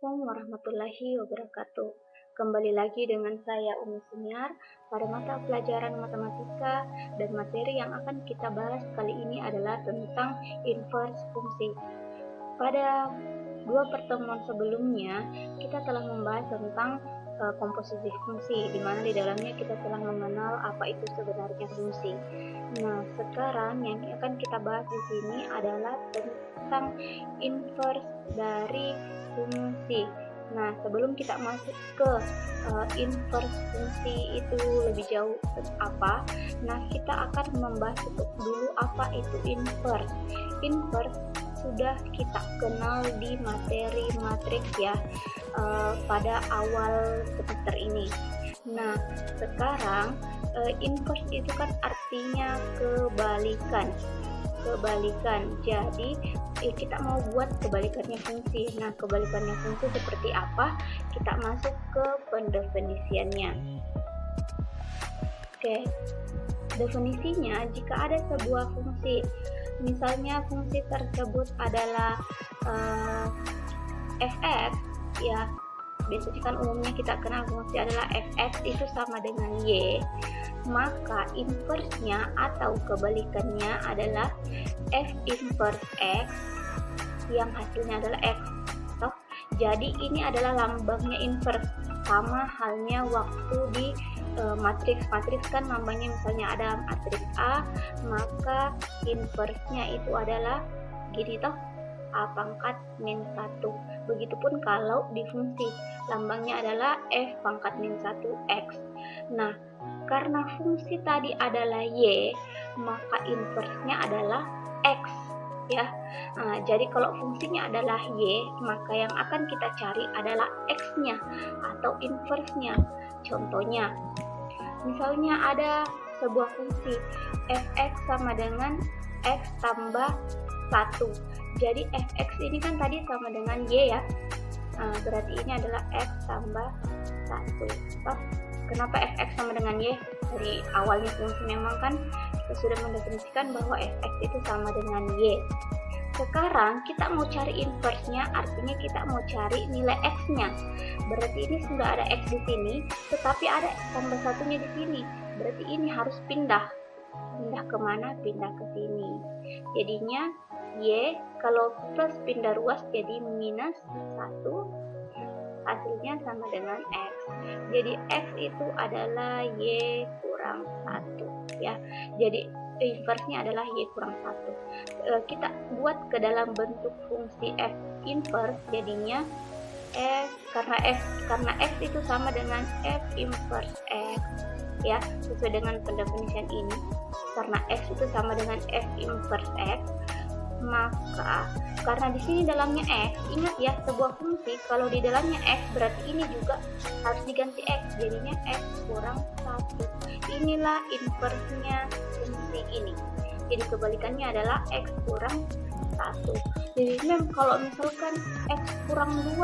Assalamualaikum warahmatullahi wabarakatuh. Kembali lagi dengan saya Umi Seniar pada mata pelajaran matematika, dan materi yang akan kita bahas kali ini adalah tentang inverse fungsi. Pada dua pertemuan sebelumnya kita telah membahas tentang komposisi fungsi, di mana di dalamnya kita telah mengenal apa itu sebenarnya fungsi. Nah, sekarang yang akan kita bahas di sini adalah tentang inverse dari fungsi. Nah, sebelum kita masuk ke inverse fungsi itu lebih jauh apa, nah kita akan membahas dulu apa itu inverse. Inverse sudah kita kenal di materi matriks ya, pada awal semester ini. Nah, sekarang inverse itu kan artinya kebalikan. Jadi kita mau buat kebalikannya fungsi. Nah, kebalikannya fungsi seperti apa? Kita masuk ke pendefinisiannya. Oke, definisinya, jika ada sebuah fungsi, misalnya fungsi tersebut adalah fx, ya biasanya kan umumnya kita kenal fungsi adalah fx itu sama dengan y, maka inverse-nya atau kebalikannya adalah f inverse x yang hasilnya adalah x. Jadi ini adalah lambangnya inverse, sama halnya waktu di matriks kan lambangnya misalnya ada matriks A, maka inverse-nya itu adalah gini toh, A pangkat min 1. Begitupun kalau di fungsi, lambangnya adalah f pangkat min 1 x. Nah, karena fungsi tadi adalah y, maka inverse-nya adalah x ya. Nah, jadi kalau fungsinya adalah y, maka yang akan kita cari adalah x-nya atau inverse-nya. Contohnya, misalnya ada sebuah fungsi fx sama dengan x tambah 1. Jadi fx ini kan tadi sama dengan y ya. Berarti ini adalah x tambah 1. Kenapa fx sama dengan y? Dari awalnya fungsi memang kan kita sudah mendefinisikan bahwa fx itu sama dengan y. Sekarang kita mau cari inverse-nya, artinya kita mau cari nilai x-nya. Berarti ini sudah ada x di sini, tetapi ada x tambah satunya di sini. Berarti ini harus pindah. Pindah kemana? Pindah ke sini. Jadinya y kalau plus pindah ruas jadi minus 1, hasilnya sama dengan x. Jadi x itu adalah y kurang 1 ya. Jadi inverse-nya adalah y kurang 1. Kita buat ke dalam bentuk fungsi f inverse, jadinya karena x itu sama dengan f inverse x ya, sesuai dengan pendefinisian ini. Karena x itu sama dengan f inverse x, maka karena di sini dalamnya x, ingat ya, sebuah fungsi kalau di dalamnya x berarti ini juga harus diganti x, jadinya x kurang 1. Inilah inverse-nya fungsi ini. Jadi kebalikannya adalah x kurang 1. Jadi kalau misalkan x kurang 2,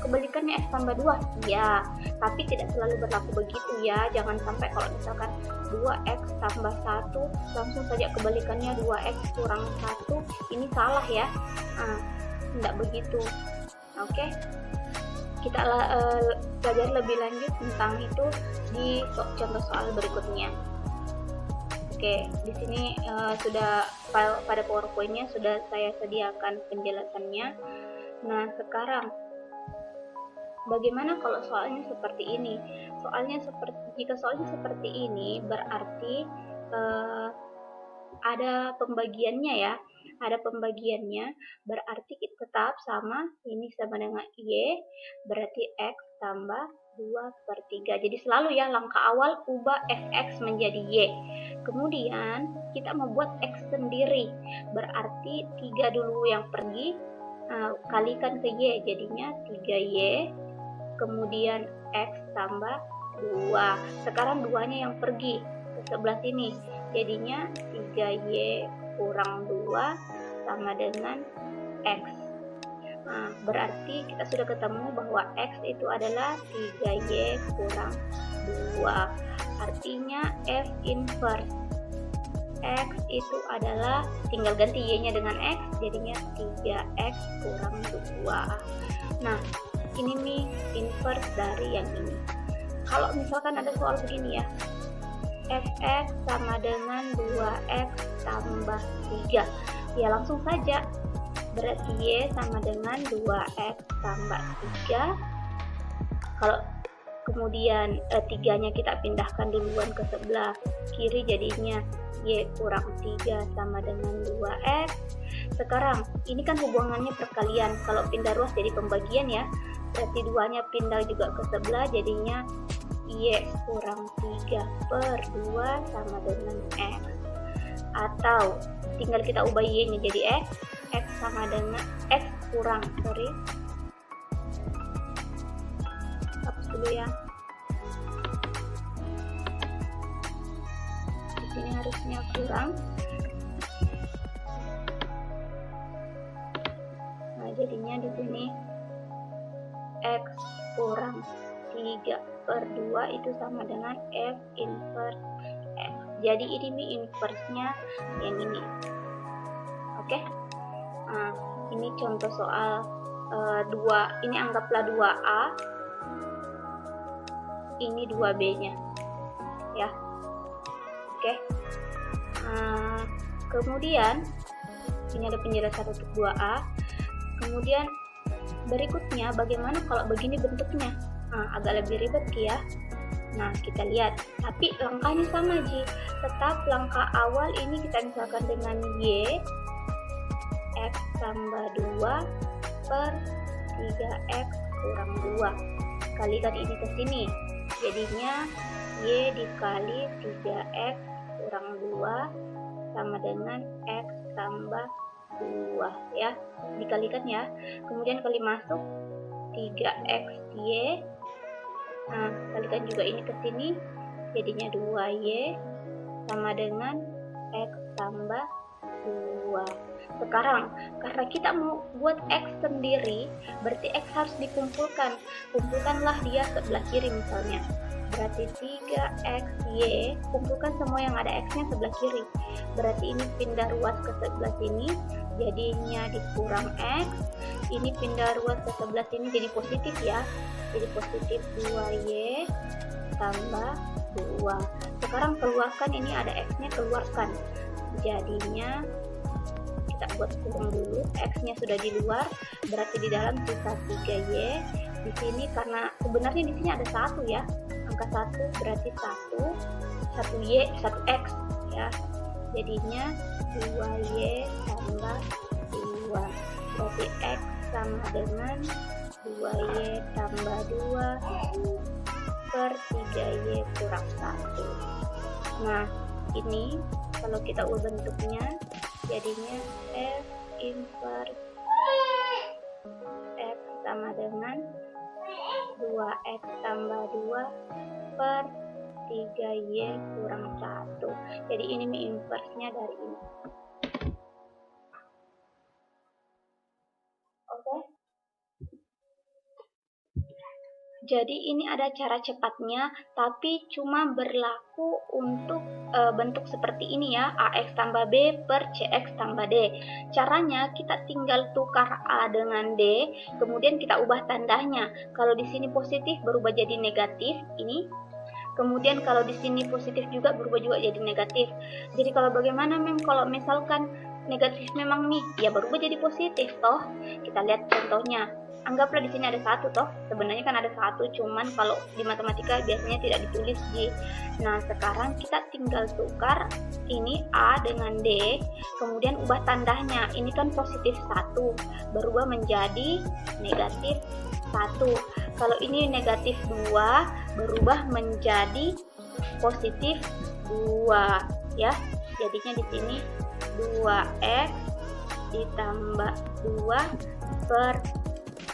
kebalikannya x tambah 2 ya, tapi tidak selalu berlaku begitu ya. Jangan sampai kalau misalkan 2x tambah 1 langsung saja kebalikannya 2x kurang 1, ini salah ya. Tidak begitu. Oke, kita pelajari lebih lanjut tentang itu di contoh soal berikutnya. Oke, di sini sudah file pada PowerPoint-nya sudah saya sediakan penjelasannya. Nah, sekarang bagaimana kalau soalnya seperti ini? Jika soalnya seperti ini berarti ada pembagiannya ya. Ada pembagiannya, berarti kita tetap sama, ini sama dengan y, berarti x tambah 2/3. Jadi selalu ya, langkah awal ubah fx menjadi y. Kemudian kita membuat x sendiri, berarti 3 dulu yang pergi, kalikan ke y, jadinya 3y. Kemudian x tambah 2. Sekarang 2-nya yang pergi ke sebelah sini, jadinya 3y kurang 2 sama dengan x. Berarti kita sudah ketemu bahwa x itu adalah 3y kurang 2. Artinya f inverse x itu adalah, tinggal ganti y-nya dengan x, jadinya 3x kurang 2. Nah, ini nih inverse dari yang ini. Kalau misalkan ada soal begini ya, fx sama dengan 2x tambah 3, ya langsung saja, berarti y sama dengan 2x tambah 3. Kalau kemudian 3-nya kita pindahkan duluan ke sebelah kiri, jadinya y kurang 3 sama dengan 2x. Sekarang ini kan hubungannya perkalian, kalau pindah ruas jadi pembagian ya, berarti 2-nya pindah juga ke sebelah, jadinya y kurang 3 per 2 sama dengan x. Atau tinggal kita ubah y nya jadi x sama dengan x kurang, hapus dulu ya, di sini harusnya kurang. Nah, jadinya di sini x kurang 3 per 2 itu sama dengan f inverse x. Jadi ini inverse-nya yang ini. Oke. Nah, ini contoh soal 2, ini anggaplah 2A, ini 2B-nya. Ya. Oke. Kemudian ini ada penjelasan untuk 2A. Kemudian berikutnya bagaimana kalau begini bentuknya? Agak lebih ribet ya. Nah, kita lihat, tapi langkahnya sama Ji. Tetap langkah awal ini kita misalkan dengan y x tambah 2 per 3x kurang 2. Kalikan ini ke sini, jadinya y dikali 3x kurang 2 sama dengan x tambah 2 ya, dikalikan ya. Kemudian kali masuk 3xy. Nah, kalikan juga ini ke sini, jadinya 2y sama dengan x tambah 2. Sekarang karena kita mau buat x sendiri, berarti x harus dikumpulkan. Kumpulkanlah dia sebelah kiri misalnya. Berarti 3xy, kumpulkan semua yang ada x-nya sebelah kiri. Berarti ini pindah ruas ke sebelah sini, jadinya dikurang x. Ini pindah ruas ke sebelah sini jadi positif ya. Jadi positif 2y tambah 2. Sekarang keluarkan, ini ada x-nya, keluarkan. Jadinya kita buat kurung dulu, x-nya sudah di luar, berarti di dalam sisa 3y. Di sini karena sebenarnya di sini ada 1 ya. Angka 1 berarti 1y, 1x ya. Jadinya 2y tambah 2. Berarti x sama dengan 2y tambah 2 per 3y kurang 1. Nah, ini kalau kita ubah bentuknya jadinya f inverse x sama dengan 2x tambah 2 per 3y kurang 1. Jadi ini inverse-nya dari ini. Oke. Jadi ini ada cara cepatnya, tapi cuma berlaku untuk bentuk seperti ini ya, ax tambah b per cx tambah d. Caranya kita tinggal tukar a dengan d, kemudian kita ubah tandanya. Kalau di sini positif berubah jadi negatif ini. Kemudian kalau di sini positif juga berubah juga jadi negatif. Jadi kalau bagaimana kalau misalkan negatif memang nih, ya berubah jadi positif toh. Kita lihat contohnya. Anggaplah di sini ada 1 toh. Sebenarnya kan ada 1, cuman kalau di matematika biasanya tidak ditulis J. Nah, sekarang kita tinggal tukar ini A dengan D, kemudian ubah tandanya. Ini kan positif 1, berubah menjadi negatif 1. Kalau ini negatif 2, berubah menjadi positif 2 ya. Jadinya di sini 2x ditambah 2 per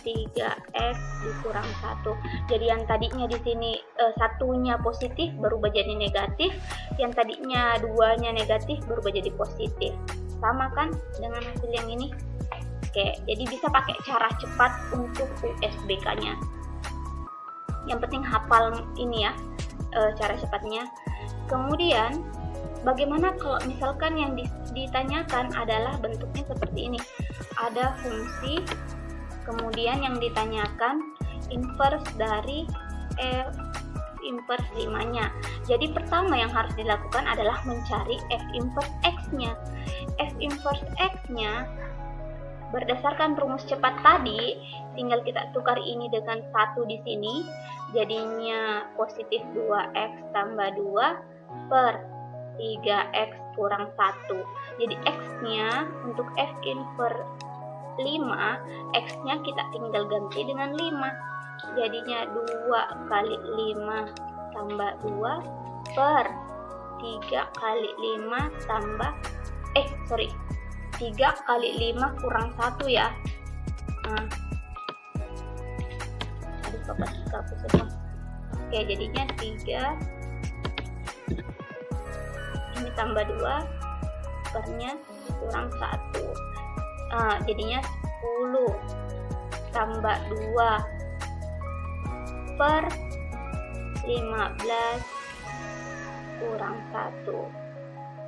3x dikurang 1. Jadi yang tadinya di sini satunya positif berubah jadi negatif, yang tadinya 2-nya negatif berubah jadi positif. Sama kan dengan hasil yang ini? Oke, jadi bisa pakai cara cepat untuk USBK-nya. Yang penting hafal ini ya, cara cepatnya. Kemudian bagaimana kalau misalkan yang ditanyakan adalah bentuknya seperti ini. Ada fungsi Kemudian yang ditanyakan inverse dari F inverse 5-nya. Jadi pertama yang harus dilakukan adalah mencari F inverse X-nya. F inverse X-nya berdasarkan rumus cepat tadi, tinggal kita tukar ini dengan 1 di sini, jadinya positif 2x tambah 2 per 3x kurang 1. Jadi x-nya untuk F inverse 5, x-nya kita tinggal ganti dengan 5. Jadinya 2 kali 5 tambah 2 per 3 kali 5 tambah 3 kali 5 kurang 1 ya. Aduh, Papa hapus semua. Oke, jadinya 3 ini tambah 2 pernya kurang 1. Jadinya 10 tambah 2 per 15 kurang 1.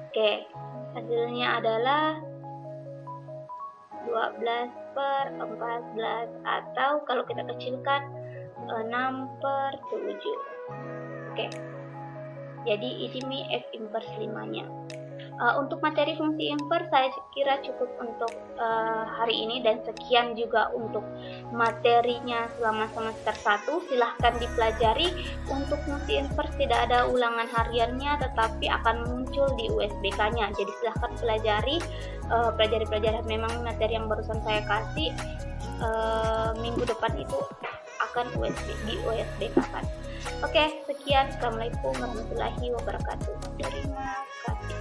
Oke, hasilnya adalah 12 per 14, atau kalau kita kecilkan 6 per 7. Oke, jadi ini F inverse 5-nya. Untuk materi fungsi inverse saya kira cukup untuk hari ini, dan sekian juga untuk materinya selama semester 1. Silahkan dipelajari. Untuk fungsi inverse tidak ada ulangan hariannya, tetapi akan muncul di USBK-nya. Jadi silahkan pelajari, pelajari memang materi yang barusan saya kasih minggu depan itu akan di USBK-kan. Oke, sekian. Assalamualaikum warahmatullahi wabarakatuh. Terima kasih.